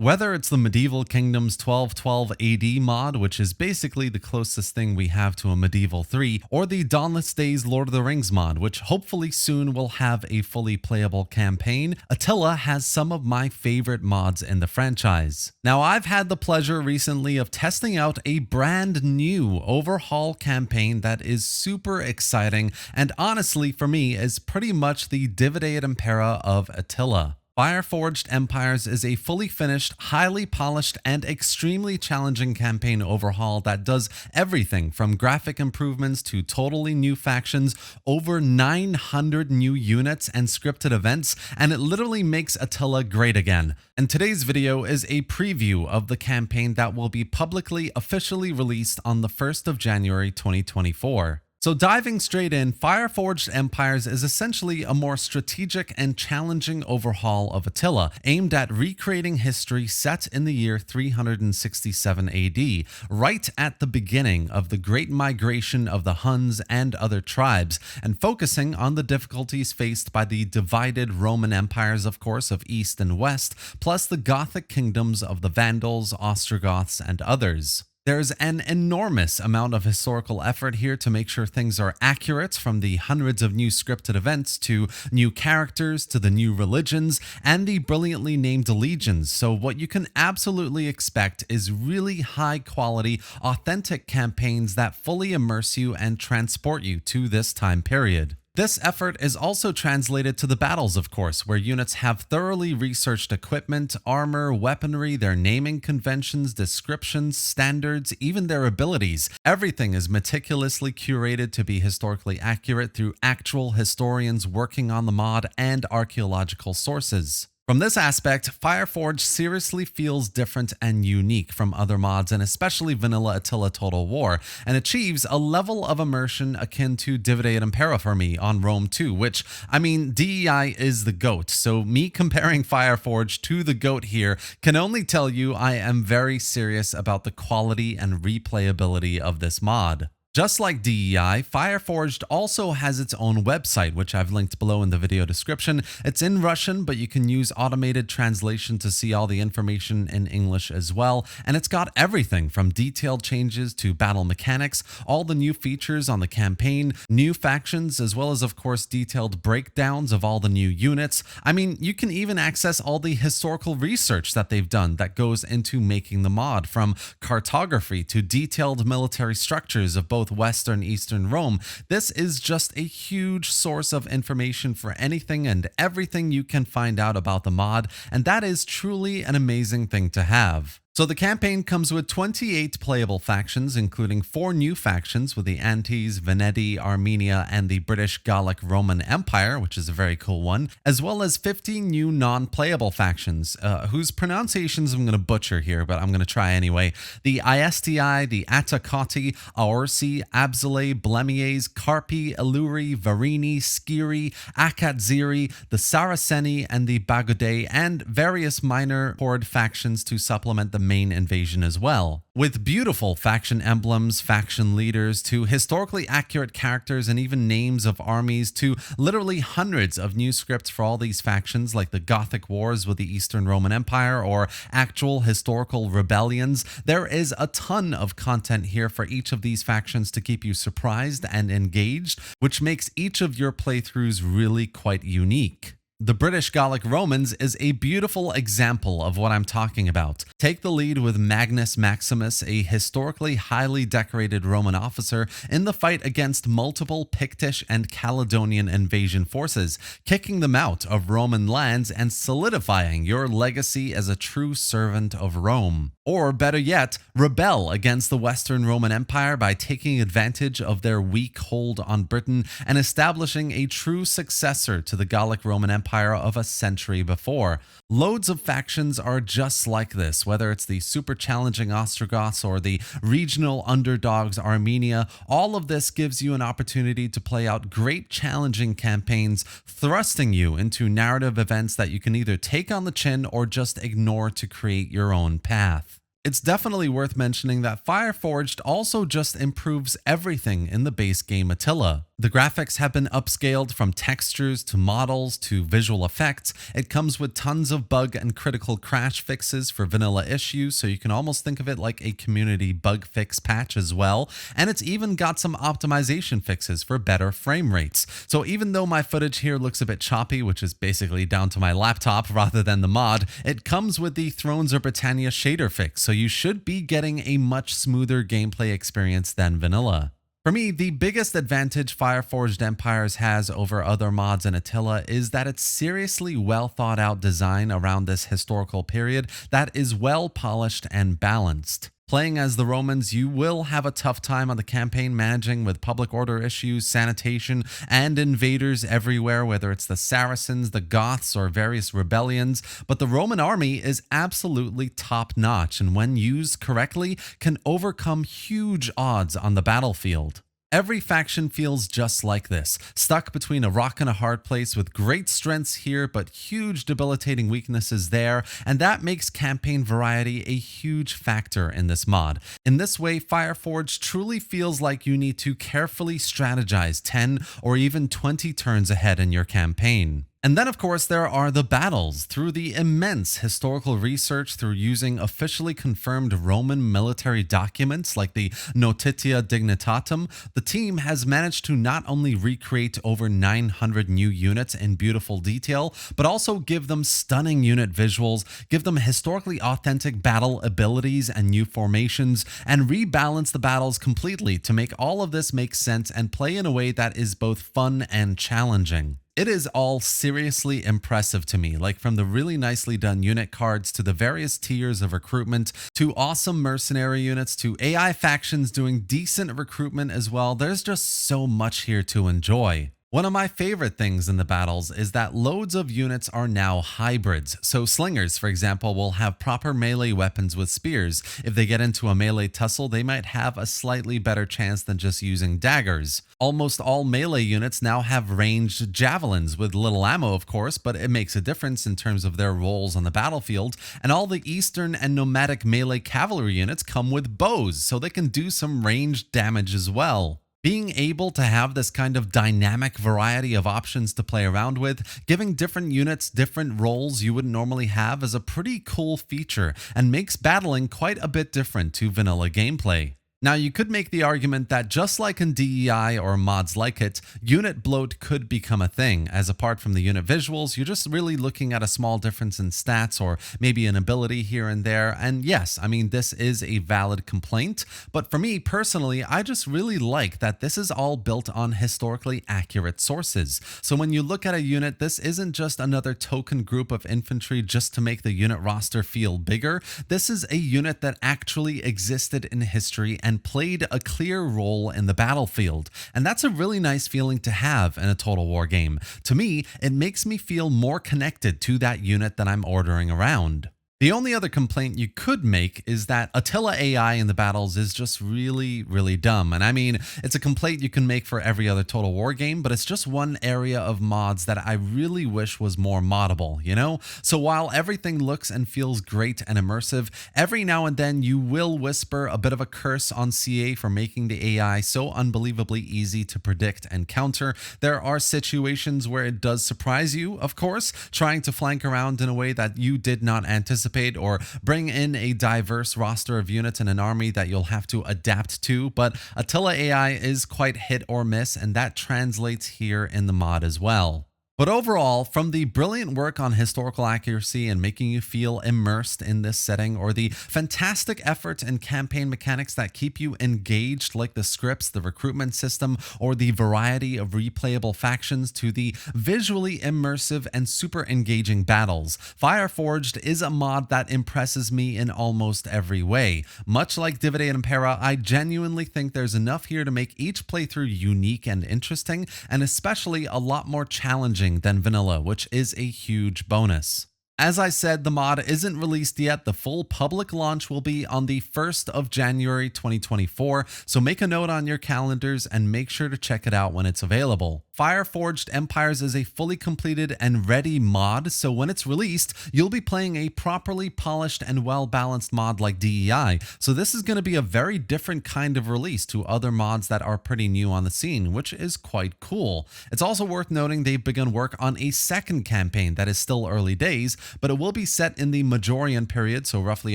Whether it's the Medieval Kingdoms 1212 AD mod, which is basically the closest thing we have to a Medieval 3, or the Dawnless Days Lord of the Rings mod, which hopefully soon will have a fully playable campaign, Attila has some of my favorite mods in the franchise. Now, I've had the pleasure recently of testing out a brand new overhaul campaign that is super exciting and honestly for me is pretty much the Divided Impera of Attila. Fireforged Empires is a fully finished, highly polished, and extremely challenging campaign overhaul that does everything from graphic improvements to totally new factions, over 900 new units and scripted events, and it literally makes Attila great again. And today's video is a preview of the campaign that will be publicly officially released on the 1st of January 2024. So diving straight in, Fireforged Empires is essentially a more strategic and challenging overhaul of Attila, aimed at recreating history set in the year 367 AD, right at the beginning of the Great Migration of the Huns and other tribes, and focusing on the difficulties faced by the divided Roman empires, of course, of East and West, plus the Gothic kingdoms of the Vandals, Ostrogoths, and others. There's an enormous amount of historical effort here to make sure things are accurate, from the hundreds of new scripted events to new characters to the new religions and the brilliantly named legions. So what you can absolutely expect is really high quality, authentic campaigns that fully immerse you and transport you to this time period. This effort is also translated to the battles, of course, where units have thoroughly researched equipment, armor, weaponry, their naming conventions, descriptions, standards, even their abilities. Everything is meticulously curated to be historically accurate through actual historians working on the mod and archaeological sources. From this aspect, Fireforged seriously feels different and unique from other mods, and especially vanilla Attila Total War, and achieves a level of immersion akin to Divided Impera for me on Rome 2, which, I mean, DEI is the GOAT, so me comparing Fireforged to the GOAT here can only tell you I am very serious about the quality and replayability of this mod. Just like DEI, Fireforged also has its own website, which I've linked below in the video description. It's in Russian, but you can use automated translation to see all the information in English as well. And it's got everything from detailed changes to battle mechanics, all the new features on the campaign, new factions, as well as, of course, detailed breakdowns of all the new units. I mean, you can even access all the historical research that they've done that goes into making the mod, from cartography to detailed military structures of both Western and Eastern Rome. This is just a huge source of information for anything and everything you can find out about the mod, and that is truly an amazing thing to have. So the campaign comes with 28 playable factions, including 4 new factions with the Antes, Veneti, Armenia, and the British Gallic Roman Empire, which is a very cool one, as well as 15 new non-playable factions, whose pronunciations I'm going to butcher here, but I'm going to try anyway. The Iesti, the Attacati, Aorsi, Abzile, Blemiers, Carpi, Illuri, Varini, Skiri, Akatziri, the Saraceni, and the Bagudei, and various minor horde factions to supplement the main invasion as well. With beautiful faction emblems, faction leaders, to historically accurate characters and even names of armies, to literally hundreds of new scripts for all these factions, like the Gothic Wars with the Eastern Roman Empire or actual historical rebellions. There is a ton of content here for each of these factions to keep you surprised and engaged, which makes each of your playthroughs really quite unique. The British Gallic Romans is a beautiful example of what I'm talking about. Take the lead with Magnus Maximus, a historically highly decorated Roman officer, in the fight against multiple Pictish and Caledonian invasion forces, kicking them out of Roman lands and solidifying your legacy as a true servant of Rome. Or better yet, rebel against the Western Roman Empire by taking advantage of their weak hold on Britain and establishing a true successor to the Gallic Roman Empire of a century before. Loads of factions are just like this, whether it's the super challenging Ostrogoths or the regional underdogs Armenia. All of this gives you an opportunity to play out great challenging campaigns, thrusting you into narrative events that you can either take on the chin or just ignore to create your own path. It's definitely worth mentioning that Fireforged also just improves everything in the base game Attila. The graphics have been upscaled from textures to models to visual effects. It comes with tons of bug and critical crash fixes for vanilla issues, so you can almost think of it like a community bug fix patch as well. And it's even got some optimization fixes for better frame rates. So even though my footage here looks a bit choppy, which is basically down to my laptop rather than the mod, it comes with the Thrones of Britannia shader fix, so you should be getting a much smoother gameplay experience than vanilla. For me, the biggest advantage Fireforged Empires has over other mods in Attila is that it's seriously well thought out design around this historical period that is well polished and balanced. Playing as the Romans, you will have a tough time on the campaign managing with public order issues, sanitation, and invaders everywhere, whether it's the Saracens, the Goths, or various rebellions. But the Roman army is absolutely top-notch, and when used correctly, can overcome huge odds on the battlefield. Every faction feels just like this, stuck between a rock and a hard place with great strengths here but huge debilitating weaknesses there, and that makes campaign variety a huge factor in this mod. In this way, Fireforged truly feels like you need to carefully strategize 10 or even 20 turns ahead in your campaign. And then, of course, there are the battles. Through the immense historical research, through using officially confirmed Roman military documents like the Notitia Dignitatum, the team has managed to not only recreate over 900 new units in beautiful detail, but also give them stunning unit visuals, give them historically authentic battle abilities and new formations, and rebalance the battles completely to make all of this make sense and play in a way that is both fun and challenging. It is all seriously impressive to me, like from the really nicely done unit cards to the various tiers of recruitment to awesome mercenary units to AI factions doing decent recruitment as well. There's just so much here to enjoy. One of my favorite things in the battles is that loads of units are now hybrids. So slingers, for example, will have proper melee weapons with spears. If they get into a melee tussle, they might have a slightly better chance than just using daggers. Almost all melee units now have ranged javelins with little ammo, of course, but it makes a difference in terms of their roles on the battlefield. And all the eastern and nomadic melee cavalry units come with bows, so they can do some ranged damage as well. Being able to have this kind of dynamic variety of options to play around with, giving different units different roles you wouldn't normally have, is a pretty cool feature and makes battling quite a bit different to vanilla gameplay. Now, you could make the argument that just like in DEI or mods like it, unit bloat could become a thing, as apart from the unit visuals, you're just really looking at a small difference in stats or maybe an ability here and there. And yes, I mean, this is a valid complaint, but for me personally, I just really like that this is all built on historically accurate sources. So when you look at a unit, this isn't just another token group of infantry just to make the unit roster feel bigger. This is a unit that actually existed in history and played a clear role in the battlefield. And that's a really nice feeling to have in a Total War game. To me, it makes me feel more connected to that unit that I'm ordering around. The only other complaint you could make is that Attila AI in the battles is just really, really dumb. And I mean, it's a complaint you can make for every other Total War game, but it's just one area of mods that I really wish was more moddable, you know? So while everything looks and feels great and immersive, every now and then you will whisper a bit of a curse on CA for making the AI so unbelievably easy to predict and counter. There are situations where it does surprise you, of course, trying to flank around in a way that you did not anticipate, or bring in a diverse roster of units in an army that you'll have to adapt to, but Attila AI is quite hit or miss, and that translates here in the mod as well. But overall, from the brilliant work on historical accuracy and making you feel immersed in this setting, or the fantastic efforts and campaign mechanics that keep you engaged like the scripts, the recruitment system, or the variety of replayable factions, to the visually immersive and super engaging battles, Fireforged is a mod that impresses me in almost every way. Much like Divide and Impera, I genuinely think there's enough here to make each playthrough unique and interesting, and especially a lot more challenging than vanilla, which is a huge bonus. As I said, the mod isn't released yet. The full public launch will be on the 1st of January 2024, so make a note on your calendars and make sure to check it out when it's available. Fireforged Empires is a fully completed and ready mod, so when it's released, you'll be playing a properly polished and well-balanced mod like DEI. So this is going to be a very different kind of release to other mods that are pretty new on the scene, which is quite cool. It's also worth noting they've begun work on a second campaign that is still early days, but it will be set in the Majorian period, so roughly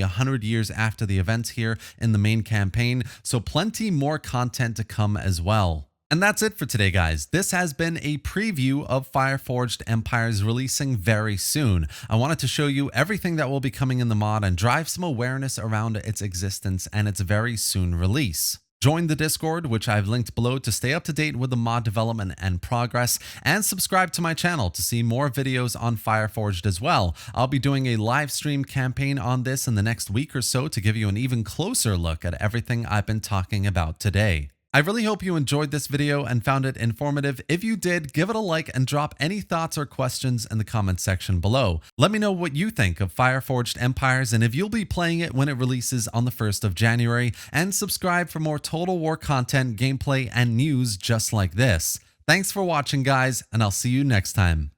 100 years after the events here in the main campaign, so plenty more content to come as well. And that's it for today, guys. This has been a preview of Fireforged Empires releasing very soon. I wanted to show you everything that will be coming in the mod and drive some awareness around its existence and its very soon release. Join the Discord, which I've linked below to stay up to date with the mod development and progress, and subscribe to my channel to see more videos on Fireforged as well. I'll be doing a live stream campaign on this in the next week or so to give you an even closer look at everything I've been talking about today. I really hope you enjoyed this video and found it informative. If you did, give it a like and drop any thoughts or questions in the comment section below. Let me know what you think of Fireforged Empires and if you'll be playing it when it releases on the 1st of January, and subscribe for more Total War content, gameplay, and news just like this. Thanks for watching, guys, and I'll see you next time.